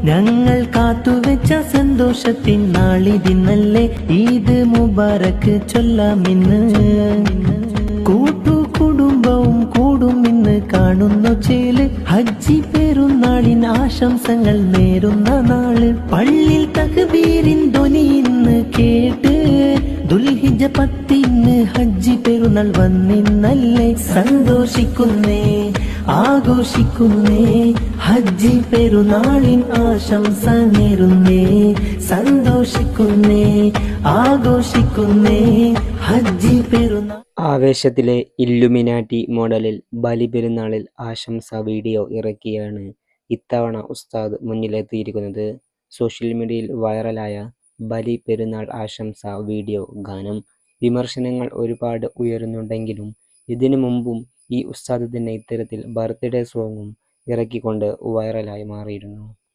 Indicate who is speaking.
Speaker 1: ഞങ്ങൾ കാത്തുവെച്ച സന്തോഷത്തിൻ നാളിതിന്നല്ലേ, ഈദ് മുബാറക്ക് ചൊല്ലാമിന്ന്. കുടുംബവും കൂടും ഇന്ന് കാണുന്നു ചേല്, ഹജ്ജി പെരുന്നാളിൻ ആശംസകൾ നേരുന്ന നാള്. പള്ളിയിൽ തക്ബീരിൻ ധ്വനി ഇന്ന് കേട്ട്, ദുൽഹിജ്ജ 10 ഹജ്ജി പെരുന്നാൾ വന്നിന്നല്ലേ. സന്തോഷിക്കുന്നേ ആഘോഷിക്കുന്നേ, ഹജ്ജി പെരുന്നാളിൻ ആശംസ നേരുന്നേ. സന്തോഷിക്കുന്നേ ആഘോഷിക്കുന്നേ, ഹജ്ജി പെരുന്നാൾ.
Speaker 2: ആവേശത്തിലെ ഇല്ലുമിനാറ്റി മോഡലിൽ ബലിപെരുന്നാളിൽ ആശംസാ വീഡിയോ ഇറക്കിയാണ് ഇത്തവണ ഉസ്താദ് മുന്നിലെത്തിയിരിക്കുന്നത്. സോഷ്യൽ മീഡിയയിൽ വൈറലായ ബലി പെരുന്നാൾ ആശംസാ വീഡിയോ ഗാനം വിമർശനങ്ങൾ ഒരുപാട് ഉയരുന്നുണ്ടെങ്കിലും ഇതിനു മുമ്പും ഈ ഉസ്താദ് തന്നെ ഇത്തരത്തിൽ ബർത്ത്ഡേ സോങ്ങും ഇറക്കിക്കൊണ്ട് വൈറലായി മാറിയിരുന്നു.